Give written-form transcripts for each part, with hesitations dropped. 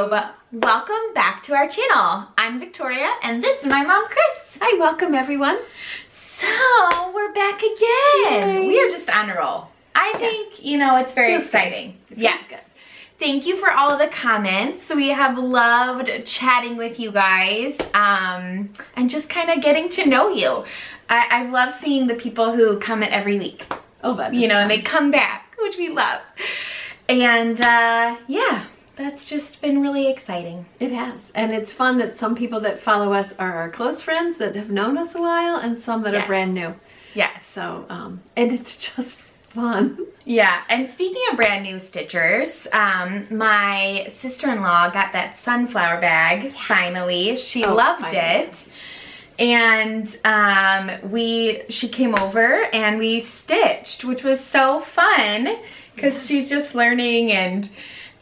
Flosstube. Welcome back to our channel. I'm Victoria and this is my mom, Chris. Hi, welcome everyone. So, we're back again. Yay. We are just on a roll. I think, you know, it's very exciting. Yes. Good. Thank you for all of the comments. We have loved chatting with you guys and just kind of getting to know you. I love seeing the people who comment every week. Oh, that is you know, fun. and they come back, which we love. And yeah, that's just been really exciting. It has. And it's fun that some people that follow us are our close friends that have known us a while and some that are brand new. Yes. So, and it's just fun. Yeah, and speaking of brand new stitchers, my sister-in-law got that sunflower bag finally. She loved it. And she came over and we stitched, which was so fun because she's just learning, and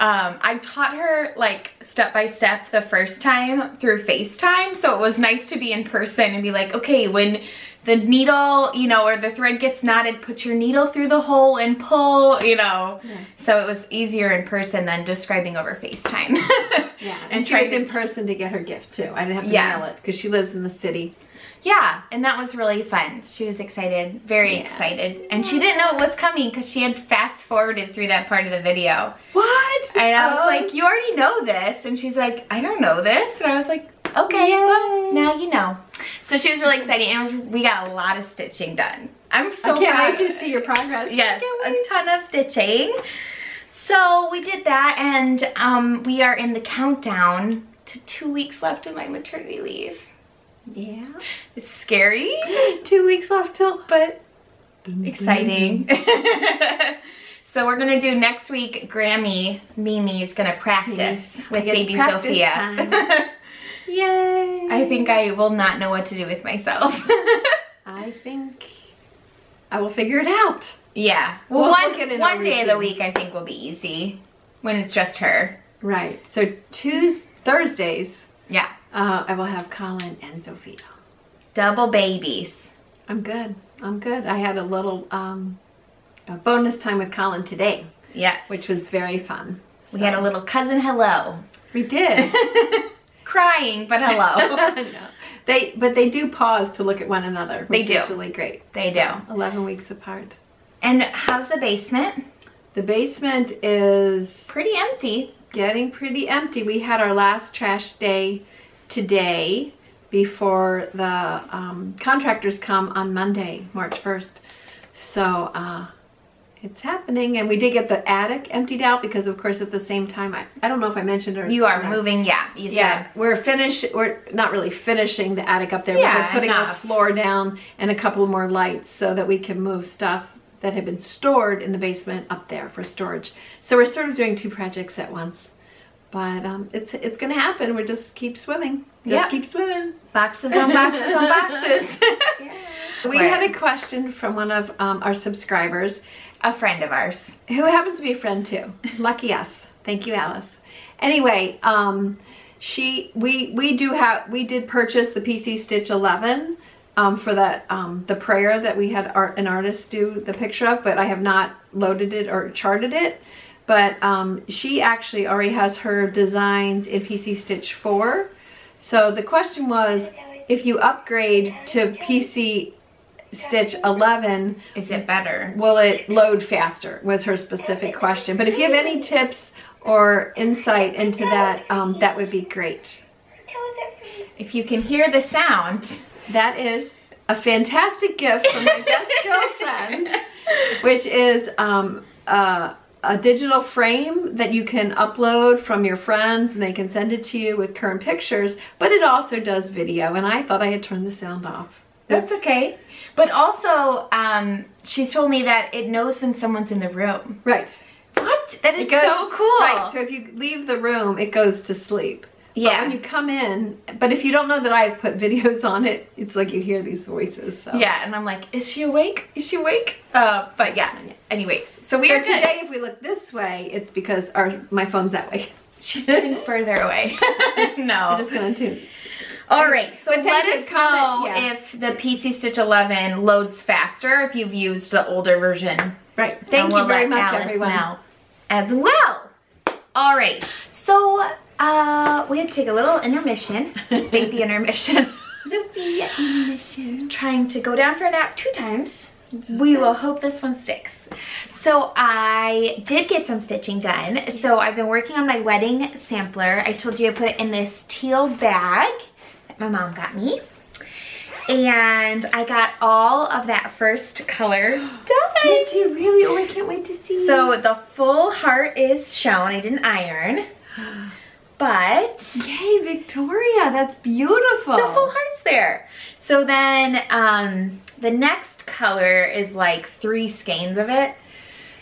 I taught her like step by step the first time through FaceTime, so it was nice to be in person and be like, okay, when the needle, you know, or the thread gets knotted, put your needle through the hole and pull, you know. Yeah. So it was easier in person than describing over FaceTime. Yeah, and she was in person to get her gift too. I didn't have to mail it because she lives in the city. Yeah, and that was really fun. She was excited, very excited. And she didn't know it was coming because she had fast forwarded through that part of the video. What? And I was like, you already know this. And she's like, I don't know this. And I was like, okay, well, now you know. So she was really excited, and we got a lot of stitching done. I'm so proud. I can't wait to see your progress. Yes, a ton of stitching. So we did that, and we are in the countdown to 2 weeks left of my maternity leave. Yeah. It's scary. 2 weeks left till, but exciting. So we're gonna do next week. Mimi is gonna practice with baby Sophia. Yay! I think I will not know what to do with myself. I think I will figure it out. Yeah. Well, one day of the week I think will be easy when it's just her. Right. So Thursdays. Yeah. I will have Colin and Sophia. Double babies. I'm good. I'm good. I had a little bonus time with Colin today. Yes. Which was very fun. We had a little cousin hello. We did. Crying, but hello. No. But they do pause to look at one another, which is really great. They do. 11 weeks apart. And how's the basement? The basement is pretty empty. Getting pretty empty. We had our last trash day today before the contractors come on Monday, March 1st. So it's happening, and we did get the attic emptied out because, of course, at the same time, I don't know if I mentioned or you are moving. Yeah, you said. We're not really finishing the attic up there. Yeah, but we're putting a floor down and a couple more lights so that we can move stuff that had been stored in the basement up there for storage. So we're sort of doing two projects at once. But it's gonna happen. We just keep swimming. Keep swimming. Boxes on boxes on boxes. Yeah. We had a question from one of our subscribers, a friend of ours, who happens to be a friend too. Lucky us. Thank you, Alice. Anyway, we did purchase the PC Stitch 11 for that the prayer that we had an artist do the picture of, but I have not loaded it or charted it. But she actually already has her designs in PC Stitch 4. So the question was, if you upgrade to PC Stitch 11, is it better? Will it load faster? Was her specific question. But if you have any tips or insight into that, that would be great. If you can hear the sound, that is a fantastic gift from my best girlfriend, which is a digital frame that you can upload from your friends and they can send it to you with current pictures, but it also does video, and I thought I had turned the sound off. That's okay. But also, she's told me that it knows when someone's in the room. Right. What? That is so cool. Right, so if you leave the room, it goes to sleep. Yeah. But when you come in, but if you don't know that I've put videos on it, it's like you hear these voices. So. Yeah, and I'm like, is she awake? Is she awake? But yeah, anyways. So today, if we look this way, it's because my phone's that way. She's getting further away. No. I'm just going to tune. All right, so let us know if the PC Stitch 11 loads faster if you've used the older version. Right. Thank you very much, Alice everyone. Know as well. All right, so We had to take a little intermission, baby intermission. Sophia intermission. Trying to go down for a nap 2 times. We will hope this one sticks. So I did get some stitching done. So I've been working on my wedding sampler. I told you I put it in this teal bag that my mom got me. And I got all of that first color done. Did you really? Oh, I can't wait to see. So the full heart is shown. I didn't iron. But yay, Victoria, that's beautiful. the full heart's there. So then the next color is like 3 skeins of it.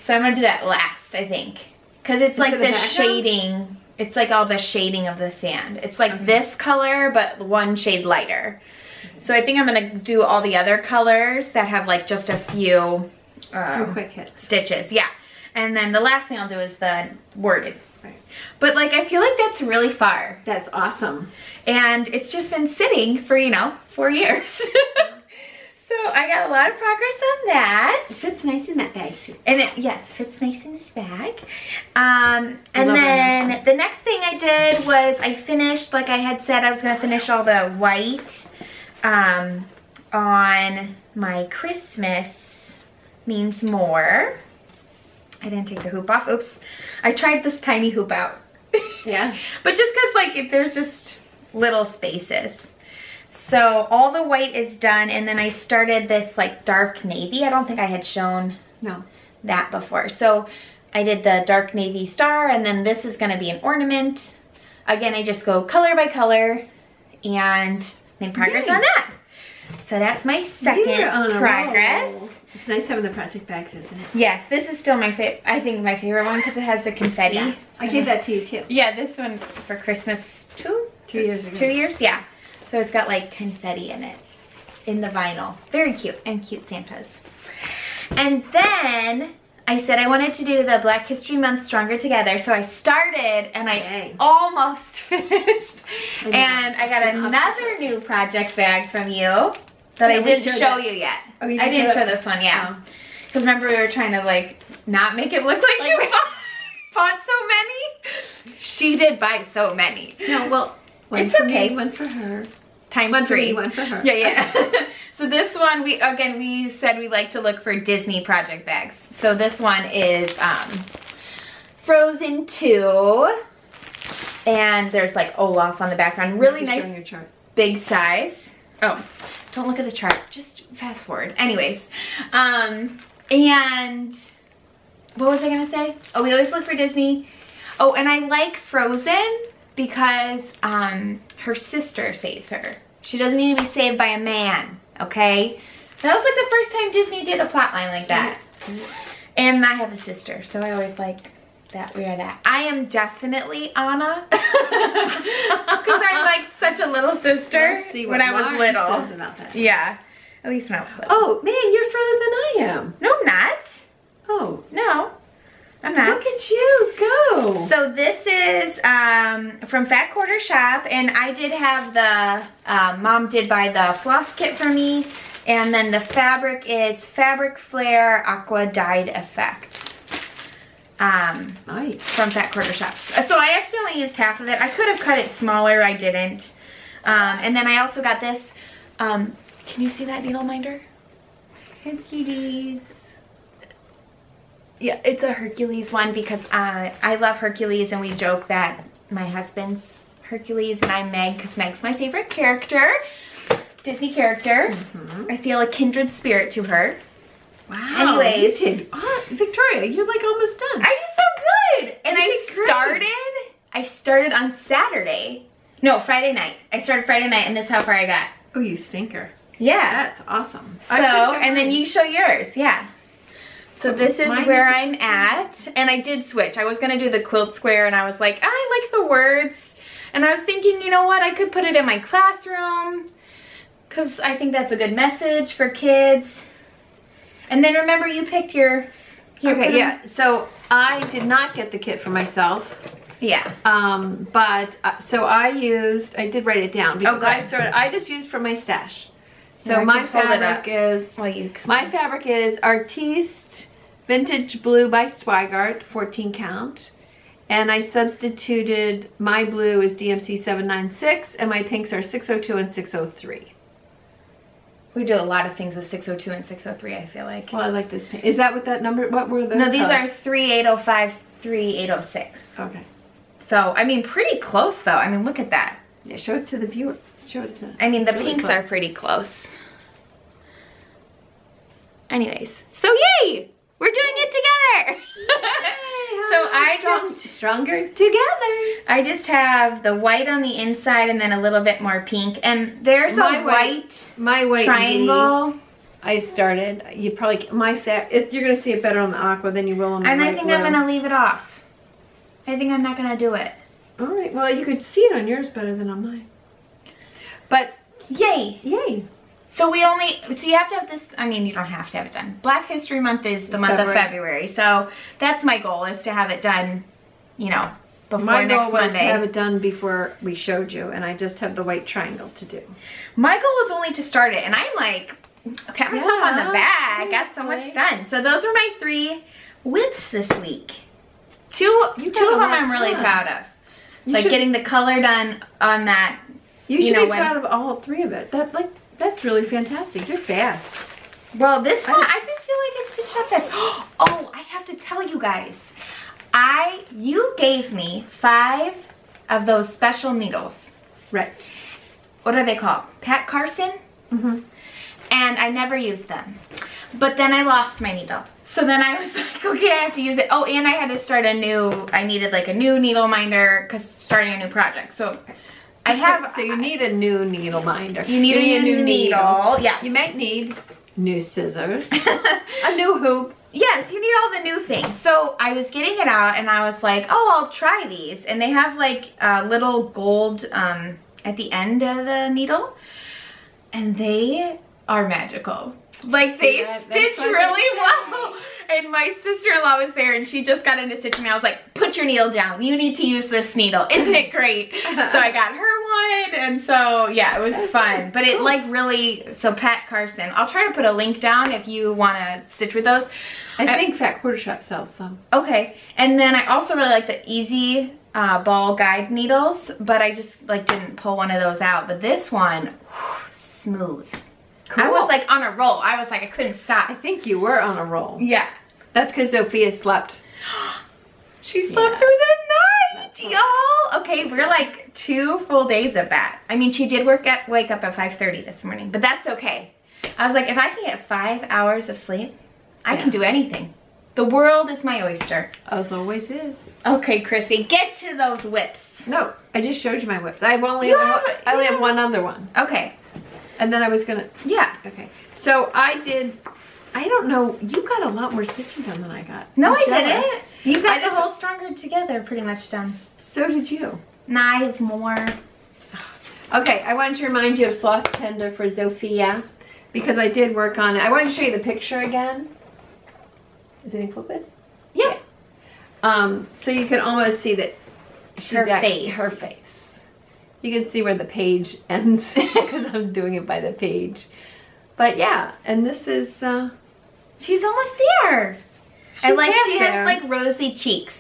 So I'm gonna do that last, I think. Cause it's like the shading. It's like all the shading of the sand. It's like this color, but 1 shade lighter. So I think I'm gonna do all the other colors that have like just a few Some quick hits. stitches. Yeah. And then the last thing I'll do is the worded. Right. But like, I feel like that's really far. That's awesome. And it's just been sitting for, you know, 4 years. So I got a lot of progress on that. It fits nice in that bag too. And it, yes, fits nice in this bag. And then the next thing I did was I finished, like I had said, I was gonna finish all the white on my Christmas Means More. I didn't take the hoop off. Oops. I tried this tiny hoop out. Yeah. But just because like there's just little spaces. So all the white is done, and then I started this like dark navy. I don't think I had shown that before. So I did the dark navy star, and then this is gonna be an ornament. Again, I just go color by color and make progress on that. So that's my second progress. It's nice having the project bags, isn't it? Yes, this is still my favorite. I think my favorite one because it has the confetti. Yeah, I gave that to you too. Yeah, this one for Christmas 2 years ago. 2 years, yeah. So it's got like confetti in it, in the vinyl. Very cute, and cute Santas. And then I said I wanted to do the Black History Month Stronger Together. So I started and I almost finished. And I got another new project bag from you that I didn't show you yet. Oh, you I didn't show this one, yeah. Because remember we were trying to like not make it look like you bought so many? She did buy so many. No, well, one for me, one for her. Times one 3. For me, one for her. Yeah, yeah. So this one, we said we like to look for Disney project bags. So this one is Frozen 2. And there's like Olaf on the background. Really nice, your chart. Big size. Oh, don't look at the chart. Just fast forward. Anyways. And what was I going to say? Oh, we always look for Disney. Oh, and I like Frozen because her sister saves her. She doesn't need to be saved by a man, okay? That was like the first time Disney did a plot line like that. And I have a sister, so I always like that we are that. I am definitely Anna. Because I'm like such a little sister when I was little. Says about that. Yeah, at least when I was little. Oh, man, you're further than I am. No, I'm not. Oh. No. I'm not. Look at you, go. So this is from Fat Quarter Shop, and I did have the, Mom did buy the floss kit for me, and then the fabric is Fabric Flare Aqua Dyed Effect. Nice. From Fat Quarter Shop. So I actually only used half of it. I could have cut it smaller, I didn't. And then I also got this, can you see that needle minder? Hercules. Yeah, it's a Hercules one because I love Hercules, and we joke that my husband's Hercules and I'm Meg because Meg's my favorite character, Disney character. I feel a kindred spirit to her. Wow. Anyways. Victoria, you're like almost done. I did so good. And I started on Saturday. No, Friday night. I started Friday night, and this is how far I got. Oh, you stinker. Yeah. That's awesome. So, and then you show yours, yeah. So this is where I'm at, and I did switch. I was gonna do the quilt square, and I was like, I like the words. And I was thinking, you know what, I could put it in my classroom, because I think that's a good message for kids. And then remember, you picked your okay, yeah. So I did not get the kit for myself. Yeah. So I did write it down because I just used from my stash. So my fabric is Artiste Vintage Blue by Swigart, 14 count. And I substituted, my blue is DMC 796 and my pinks are 602 and 603. We do a lot of things with 602 and 603, I feel like. Well, I like this pink. Is that what that number, what were those? No, these colors? are 3805, 3806. Okay. So, I mean, pretty close though. I mean, look at that. Yeah, show it to the viewer. Show it to. I mean, the really pinks close. are pretty close. Anyways, so yay! We're doing it together! So I just... Stronger together. I just have the white on the inside and then a little bit more pink. And there's My a white triangle. V. I started. You probably you're gonna see it better on the aqua than you will on the And I light think blue. I'm gonna leave it off. I think I'm not gonna do it. All right. Well, you could see it on yours better than on mine. But yay! yay! So you have to have this, I mean, you don't have to have it done. Black History Month is the month of February. So that's my goal, is to have it done, you know, before My next goal was Monday. to have it done before we showed you, and I just have the white triangle to do. My goal was only to start it, and I'm like, pat myself on the back. Got so much done. So those are my 3 whips this week. Two of them I'm really proud of. Like getting the color done on that. You should be proud of all 3 of it. That's really fantastic. You're fast. Well, this one, I didn't feel like it's stitched up fast. Oh, I have to tell you guys. You gave me 5 of those special needles. Right. What are they called? Pat Carson? Mm-hmm. And I never used them. But then I lost my needle. So then I was like, okay, I have to use it. Oh, and I had to start I needed like a new needle minder because starting a new project. So I have. So you need a new needle minder. You need a new needle. Yeah. You might need new scissors, a new hoop. Yes, you need all the new things. So I was getting it out and I was like, oh, I'll try these. And they have like a little gold at the end of the needle. And they are magical. Like they stitch really well. And my sister-in-law was there and she just got into stitching me. I was like, put your needle down. You need to use this needle. Isn't it great? So I got her one. And so, yeah, it was fun. But it like really, so Pat Carson. I'll try to put a link down if you want to stitch with those. I think Fat Quarter Shop sells them. Okay. And then I also really like the Easy Ball Guide needles. But I just like didn't pull one of those out. But this one, whew, smooth. Cool. I was like on a roll. I was like, I couldn't stop. I think you were on a roll. Yeah. That's because Sophia slept. She slept through the night, y'all. Okay, we're like 2 full days of that. I mean, she did wake up at 5:30 this morning, but that's okay. I was like, if I can get 5 hours of sleep, I can do anything. The world is my oyster. As always is. Okay, Chrissy, get to those whips. No, I just showed you my whips. I only have one other one. Okay. And then I was gonna. Yeah. Okay. So I don't know. You got a lot more stitching done than I got. No, I didn't. You got the whole Stronger Together pretty much done. So did you. Nah, I have more. Okay, I wanted to remind you of Sloth Tender for Sophia because I did work on it. I wanted to show you the picture again. Is it in focus? Yeah. So you can almost see that she's her got face. Her face. You can see where the page ends because I'm doing it by the page. But yeah, and this is, she's almost there. I like, she has like rosy cheeks,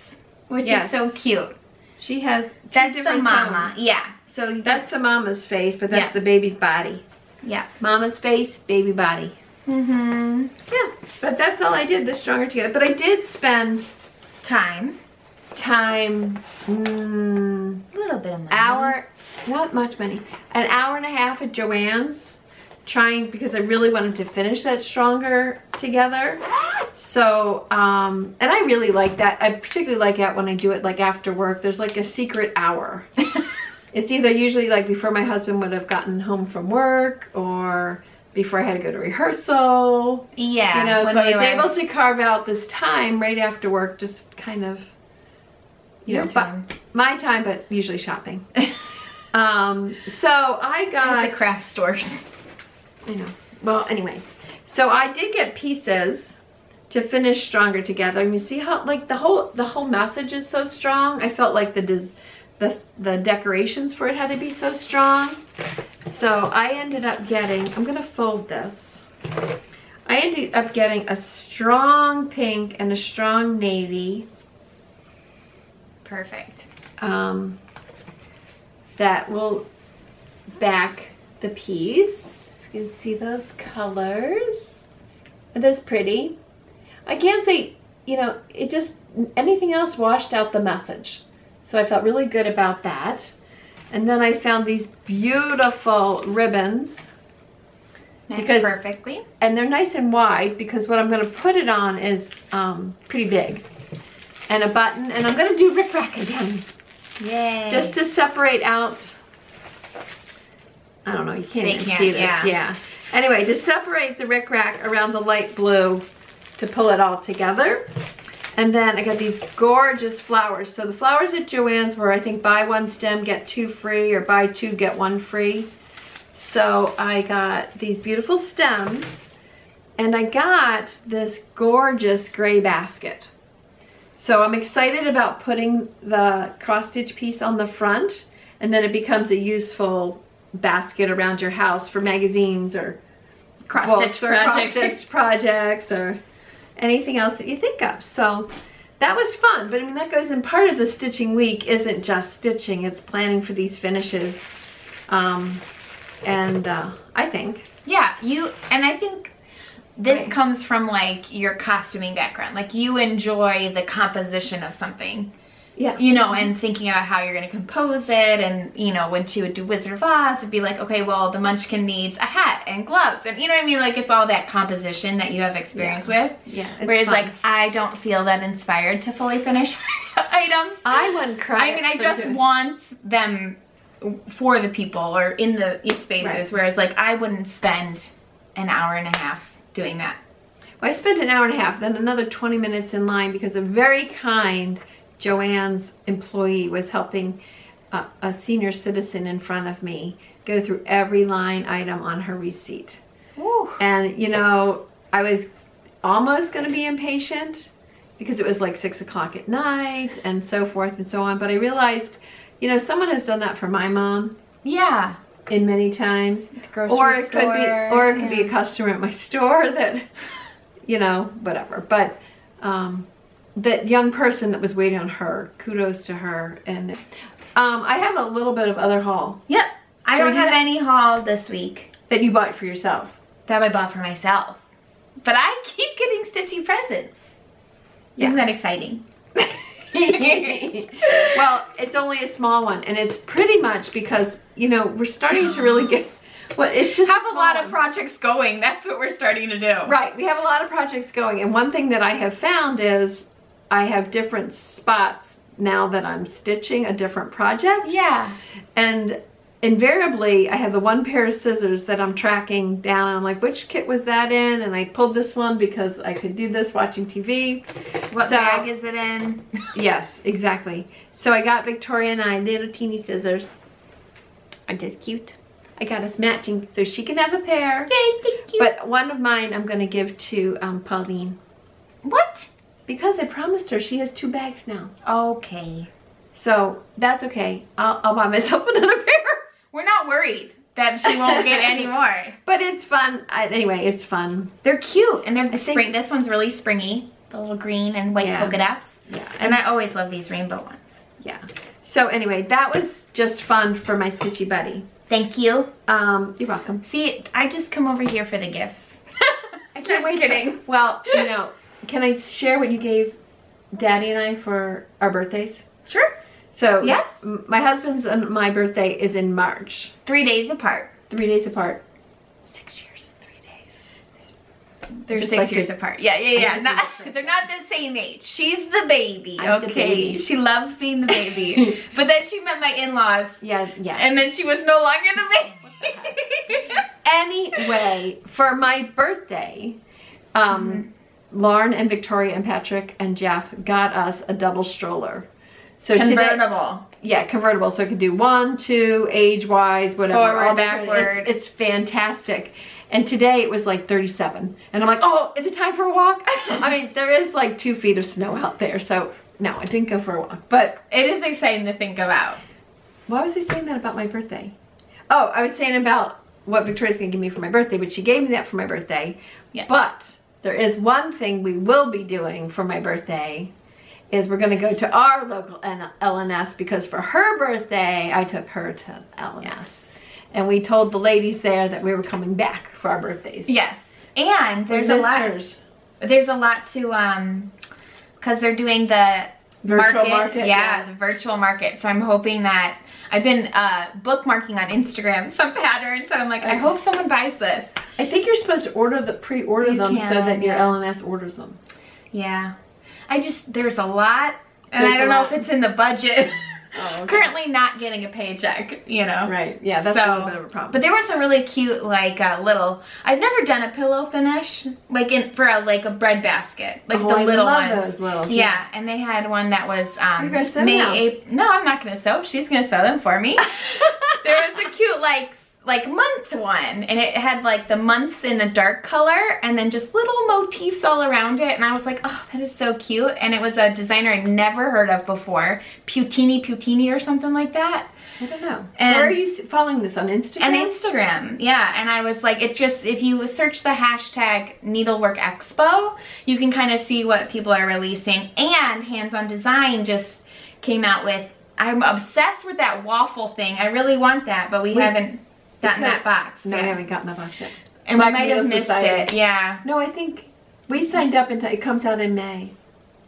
which is so cute. She has that's the mama. Tones. Yeah. So that's the mama's face, but that's the baby's body. Yeah. Mama's face, baby body. Mm-hmm. Yeah, but that's all I did, the Stronger Together. But I did spend time, a little bit of money. Not much money, an hour and a half at Joann's trying, because I really wanted to finish that Stronger Together. So, and I really like that. I particularly like that when I do it like after work. There's like a secret hour. It's either usually like before my husband would have gotten home from work or before I had to go to rehearsal. Yeah. You know, so I was able to carve out this time right after work, just kind of, you know, my time, but usually shopping. So I got at the craft stores. I know. Well, anyway, so I did get pieces to finish Stronger Together, and you see how like the whole message is so strong. I felt like the decorations for it had to be so strong. So I ended up getting, I'm gonna fold this. I ended up getting a strong pink and a strong navy Perfect. That will back the piece. You can see those colors. Are those pretty? I can't say, you know, it just, anything else washed out the message. So I felt really good about that. And then I found these beautiful ribbons. Match perfectly. And they're nice and wide because what I'm going to put it on is pretty big. And a button, and I'm going to do rickrack again. Yay. Just to separate out, I don't know, you can't even see this. Yeah. Anyway, to separate the rickrack around the light blue to pull it all together. And then I got these gorgeous flowers. So the flowers at Joann's were, I think, buy one stem, get two free, or buy two, get one free. So I got these beautiful stems, and I got this gorgeous gray basket. So I'm excited about putting the cross-stitch piece on the front, and then it becomes a useful basket around your house for magazines or cross-stitch projects or anything else that you think of. So that was fun, but I mean, that goes in part of the stitching week isn't just stitching, it's planning for these finishes. I think. Yeah, and I think this comes from like your costuming background. Like you enjoy the composition of something. Yeah. You know, and thinking about how you're going to compose it. And, you know, when she would do Wizard of Oz, it'd be like, okay, well, the Munchkin needs a hat and gloves. And you know what I mean? Like it's all that composition that you have experience with. Yeah. Whereas fun. Like, I don't feel that inspired to fully finish items. I wouldn't cry. I mean, I just want them for the people or in the spaces. Right. Whereas like, I wouldn't spend an hour and a half doing that. Well, I spent an hour and a half, then another 20 minutes in line because a very kind Joann's employee was helping a senior citizen in front of me go through every line item on her receipt. Ooh. And you know, I was almost going to be impatient because it was like 6 o'clock at night and so forth and so on, but I realized, you know, someone has done that for my mom. Yeah. In many times. Or it could be a customer at my store that, you know, whatever. But that young person that was waiting on her, kudos to her. And I have a little bit of other haul. Yep. I don't have any haul this week. That you bought for yourself. That I bought for myself. But I keep getting Stitchy presents. Yeah. Isn't that exciting? Well, it's only a small one, and it's pretty much because, you know, we're starting to really get, well, it's just have a lot of projects going. That's what we're starting to do. Right, we have a lot of projects going, and one thing that I have found is I have different spots now that I'm stitching a different project. Yeah. And invariably, I have the one pair of scissors that I'm tracking down. I'm like, which kit was that in? And I pulled this one because I could do this watching TV. What bag is it in? Yes, exactly. So I got Victoria and I little teeny scissors. Aren't those cute? I got us matching so she can have a pair. Yay, thank you. But one of mine I'm going to give to Pauline. What? Because I promised her she has 2 bags now. Okay. So that's okay. I'll buy myself another pair. We're not worried that she won't get any more. But it's fun. Anyway, it's fun. They're cute and they're spring. This one's really springy. The little green and white polka dots. Yeah. And I always love these rainbow ones. Yeah. So anyway, that was just fun for my Stitchy buddy. Thank you. You're welcome. See, I just come over here for the gifts. I can't wait. Kidding. Well, you know, can I share what you gave Daddy and I for our birthdays? Sure. So yeah, my husband's and my birthday is in March. 3 days apart. 3 days apart. 6 years and 3 days. They're just 6 years apart. Yeah. They're not the same age. She's the baby. I'm the baby. She loves being the baby. But then she met my in-laws. Yeah. And then she was no longer the baby. Anyway, for my birthday, Lauren and Victoria and Patrick and Jeff got us a double stroller. So convertible. Convertible. So it could do 1, 2, age-wise, whatever. Forward, backward. It's fantastic. And today it was like 37. And I'm like, oh, is it time for a walk? I mean, there is like 2 feet of snow out there. So no, I didn't go for a walk. But it is exciting to think about. Why was I saying that about my birthday? Oh, I was saying about what Victoria's going to give me for my birthday, but she gave me that for my birthday. Yeah. But there is one thing we will be doing for my birthday. is we're going to go to our local LNS because for her birthday, I took her to LNS. Yes. And we told the ladies there that we were coming back for our birthdays. Yes. And there's a lot to, because they're doing the virtual market. Yeah, the virtual market. So I'm hoping that I've been bookmarking on Instagram some patterns, and I'm like, I hope someone buys this. I think you're supposed to pre-order them so that your LNS orders them. Yeah. There's a lot, and I don't know if it's in the budget. Oh, okay. Currently not getting a paycheck, you know. Right, yeah, that's a little bit of a problem. But there was some really cute, like, little, I've never done a pillow finish, like, for a bread basket. Like, the little ones. Those little. Yeah, and they had one that was, You're gonna sew now. No, I'm not gonna sew. She's gonna sew them for me. There was a cute, like month one, and it had like the months in a dark color and then just little motifs all around it, and I was like, oh, that is so cute. And it was a designer I'd never heard of before, Putini or something like that. I don't know. And where are you following this, on Instagram? On Instagram, yeah. And I was like, if you search the hashtag Needlework Expo, you can kind of see what people are releasing. And Hands On Design just came out with, I'm obsessed with that waffle thing. I really want that, but we haven't gotten that box. No, I haven't gotten that box yet. And we might have missed it, yeah. No, I think we signed up until it comes out in May.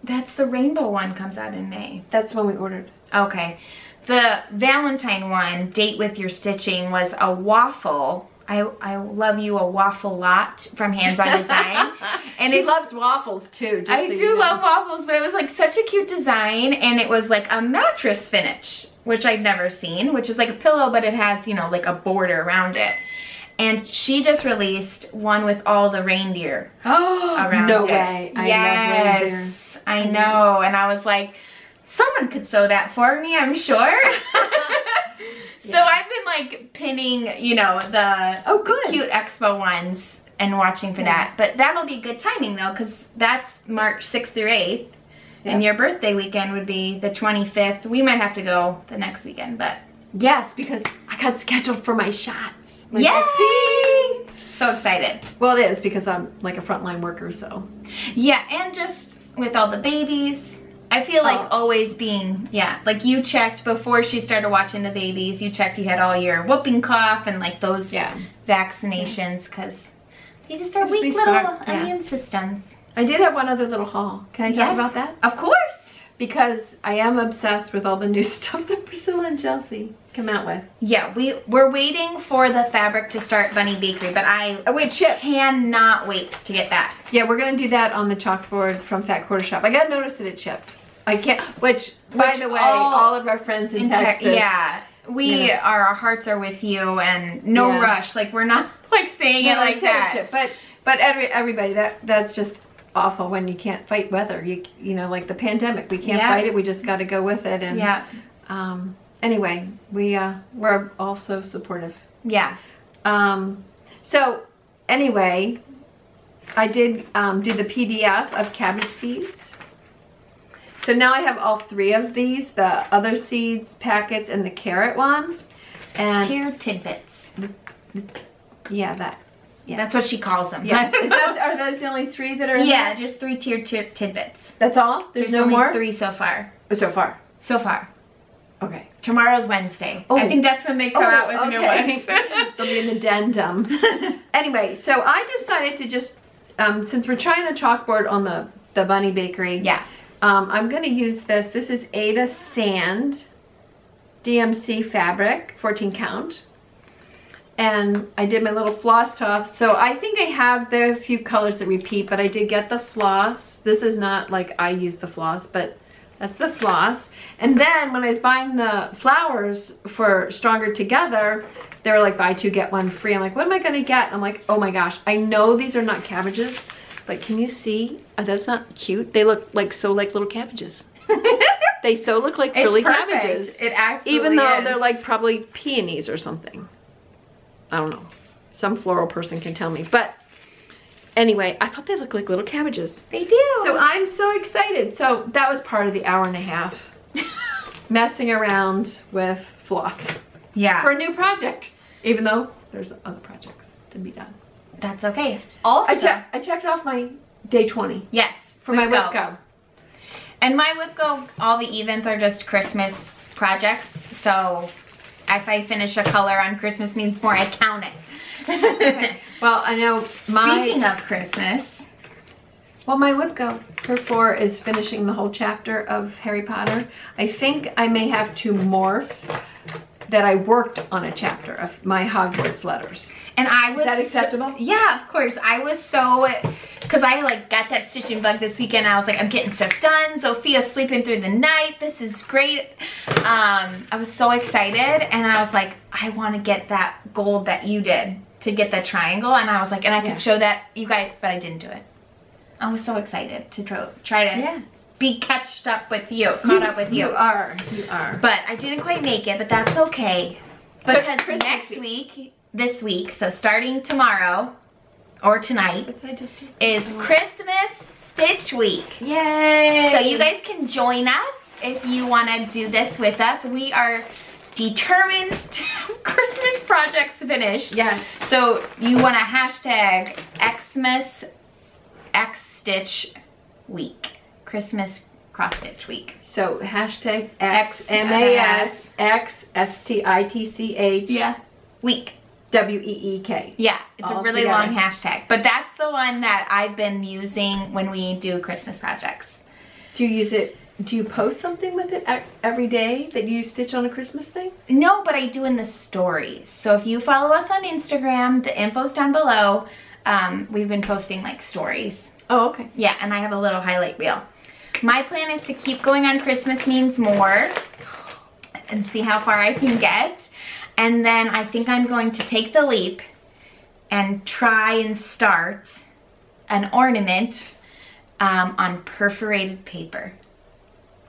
That's the rainbow one, comes out in May. That's when we ordered. Okay. The Valentine one, Date With Your Stitching, was a waffle. I love you a waffle lot from Hands On Design. And she loves waffles too. I do love waffles, but it was like such a cute design, and it was like a mattress finish, which I'd never seen, which is like a pillow, but it has, you know, like a border around it. And she just released one with all the reindeer around it. No way. I love reindeer. I know. And I was like, someone could sew that for me, I'm sure. So I've been like pinning, you know, the cute expo ones and watching for that. But that'll be good timing though, because that's March 6th through 8th. And your birthday weekend would be the 25th. We might have to go the next weekend, but. Yes, because I got scheduled for my shots. Yay! So excited. Well, it is because I'm like a frontline worker, so. Yeah, and just with all the babies. I feel like always being, like you checked before she started watching the babies, you checked you had all your whooping cough and like those vaccinations, because they just are weak little immune systems. I did have one other little haul. Can I talk about that? Of course. Because I am obsessed with all the new stuff that Priscilla and Chelsea come out with. Yeah, we're waiting for the fabric to start Bunny Bakery, but I cannot wait to get that. Yeah, we're gonna do that on the chalkboard from Fat Quarter Shop. I got a notice that it shipped. I can't, which by the way, all of our friends in Texas. Our hearts are with you, and no rush. Like, we're not like saying it like that. But everybody, that's just awful when you can't fight weather. You know, like the pandemic, we can't fight it. We just got to go with it. And anyway, we're all so supportive. Yeah. So anyway, I did do the PDF of cabbage seeds. So now I have all 3 of these, the other seeds packets and the carrot one. And tiered tidbits. That's what she calls them. Yeah. Are those the only 3 that are in there? Just 3 tiered tidbits. That's all? There's no only more? 3 so far. So far. Okay. Tomorrow's Wednesday. I think that's when they come out with new ones. There'll be an addendum. Anyway, so I decided to just, since we're trying the chalkboard on the Bunny Bakery. Yeah. I'm going to use this. This is Ada Sand DMC fabric, 14 count. And I did my little floss top. So I think I have the few colors that repeat, but I did get the floss. This is not like I use the floss, but that's the floss. And then when I was buying the flowers for Stronger Together, they were like buy 2 get 1 free. I'm like, what am I going to get? I'm like, oh my gosh, I know these are not cabbages. But can you see? Are those not cute? They look like little cabbages. They so look like frilly cabbages. It absolutely even though they're like probably peonies or something. I don't know. Some floral person can tell me. But anyway, I thought they looked like little cabbages. They do. So I'm so excited. So that was part of the hour-and-a-half messing around with floss. Yeah. For a new project. Even though there's other projects to be done. That's okay. Also, I checked off my day 20. Yes. For my whip go. And my WIPGO, all the events are just Christmas projects. So if I finish a color on Christmas means more, I count it. Okay. Well, I know Speaking of Christmas. Well, my WIPGO for 4 is finishing the whole chapter of Harry Potter. I think I may have to morph that I worked on a chapter of my Hogwarts letters. And I was... Is that acceptable? Yeah, of course. I was so... Because I like got that stitching bug this weekend. I was like, I'm getting stuff done. Sophia's sleeping through the night. This is great. I was so excited. And I was like, I want to get that gold that you did to get the triangle. And I was like, and I could show that you guys, but I didn't do it. I was so excited to try to be caught up with you. You are. But I didn't quite make it, but that's okay. Because this week, so starting tomorrow or tonight, is Christmas Stitch Week. Yay! So you guys can join us if you want to do this with us. We are determined to have Christmas projects finished. Yes. So you want to hashtag Xmas X Stitch Week. Christmas Cross Stitch Week. So hashtag XMASXSTITCH. Yeah. Week. WEEK. Yeah, it's a really long hashtag. But that's the one that I've been using when we do Christmas projects. Do you use it? Do you post something with it every day that you stitch on a Christmas thing? No, but I do in the stories. So if you follow us on Instagram, the info's down below. We've been posting like stories. Oh, okay. Yeah, and I have a little highlight reel. My plan is to keep going on Christmas Means More and see how far I can get. And then I think I'm going to take the leap and try and start an ornament on perforated paper.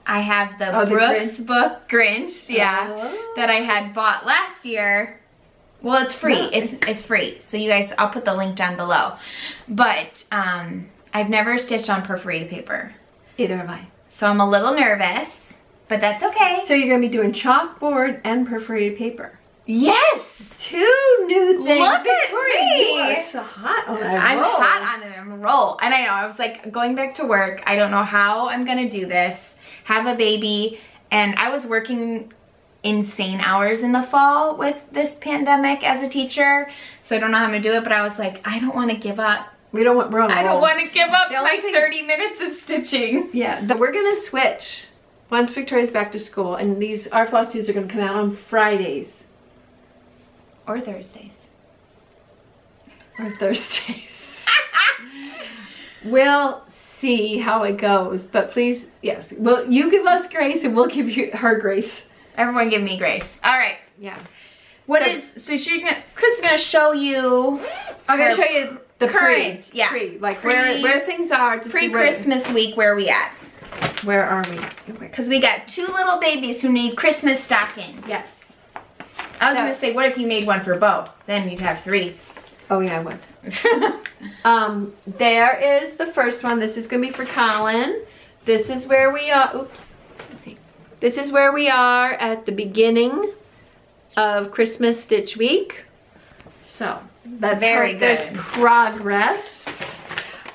I have the Brooks book Grinch, that I had bought last year. Well, it's free. It's free. So you guys, I'll put the link down below. But I've never stitched on perforated paper. Either have I. So I'm a little nervous, but that's okay. So you're going to be doing chalkboard and perforated paper. Yes! 2 new things. Look Victoria, at me! You are so hot on a roll. I'm hot on a roll. And I know, I was like going back to work. I don't know how I'm going to do this. Have a baby. And I was working insane hours in the fall with this pandemic as a teacher. So I don't know how I'm going to do it. But I was like, I don't want to give up. I don't want to give up my 30 minutes of stitching. Yeah, we're going to switch once Victoria's back to school. And our Flosstubes are going to come out on Fridays. Or Thursdays. We'll see how it goes. But please, yes. Well, you give us grace and we'll give her grace. Everyone give me grace. All right. Yeah. Chris is going to show you. I'm going to show you the current. Pre, like where things are to see Christmas week, where we at. Where are we? Because we got 2 little babies who need Christmas stockings. Yes. I was going to say, what if you made one for Bo? Then you'd have 3. Oh yeah, I would. There is the first one. This is going to be for Colin. This is where we are. Oops. Let's see. This is where we are at the beginning of Christmas Stitch Week. So that's very good. There's progress.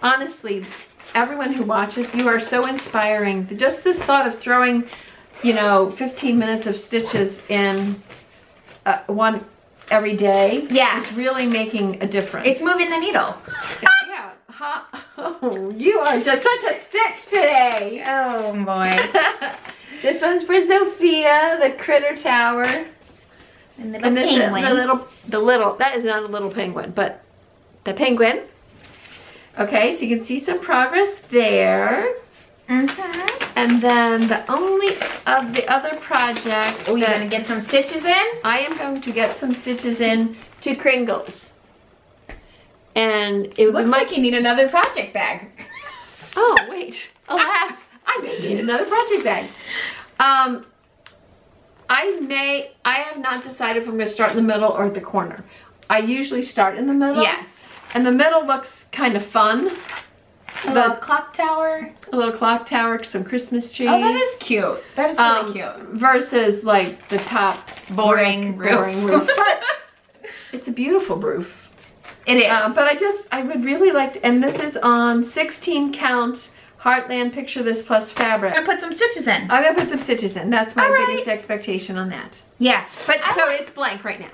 Honestly, everyone who watches, you are so inspiring. Just this thought of throwing, 15 minutes of stitches in one every day is really making a difference. It's moving the needle. Yeah. Oh, you are just such a stitch today. Oh boy. This one's for Sophia, the critter tower. And the penguin. The little, that is not a little penguin, but the penguin. Okay, so you can see some progress there. And then the only of the other projects. Oh, you're going to get some stitches in? I am going to get some stitches in to Kringles. And it looks like you need another project bag. Oh, wait. Alas, I may need another project bag. I have not decided if I'm going to start in the middle or at the corner. I usually start in the middle. Yes. And the middle looks kind of fun. A little clock tower. A little clock tower, some Christmas trees. Oh, that is cute. That is really cute. Versus like the top boring roof. But it's a beautiful roof. It is. But I would really like to, and this is on 16 count Heartland Picture This Plus fabric. I'm gonna put some stitches in. I'm gonna put some stitches in. That's my All biggest expectation on that. Yeah. But so it's blank right now.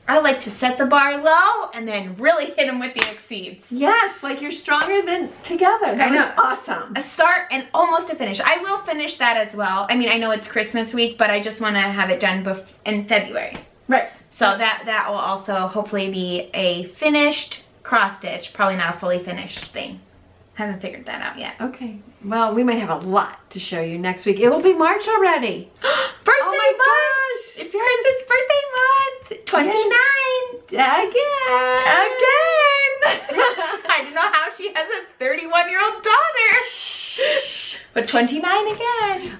I like to set the bar low and then really hit them with the exceeds. Yes, like you're stronger than together. That was awesome. A start and almost a finish. I will finish that as well. I mean, I know it's Christmas week, but I just want to have it done in February. Right. So that will also hopefully be a finished cross stitch. Probably not a fully finished thing. Haven't figured that out yet. Okay. Well, we might have a lot to show you next week. It will be March already. Birthday my month! gosh! It's Chris's birthday month! 29! Again! I don't know how she has a 31-year-old daughter. But 29 again.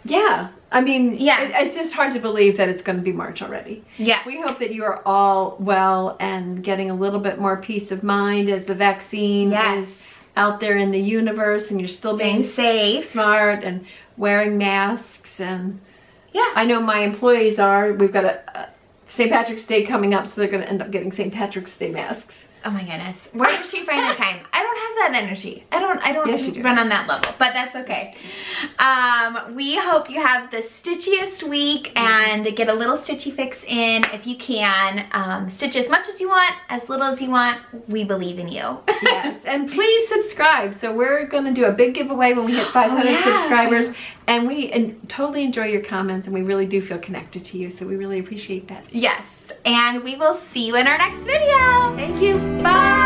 Yeah. I mean, yeah. It's just hard to believe that it's going to be March already. Yeah. We hope that you are all well and getting a little bit more peace of mind as the vaccine is out there in the universe, and you're still being safe, smart, and wearing masks. And yeah, I know my employees are. We've got a St. Patrick's Day coming up, so they're going to end up getting St. Patrick's Day masks. Oh my goodness. Where does she find the time? I don't have that energy. I don't yes, you do. Run on that level, but that's okay. We hope you have the stitchiest week and get a little Stitchy Fix in if you can. Stitch as much as you want, as little as you want. We believe in you. Yes, and please subscribe. So we're going to do a big giveaway when we hit 500 subscribers. And we totally enjoy your comments, and we really do feel connected to you. So we really appreciate that. Yes, and we will see you in our next video. Thank you. Bye.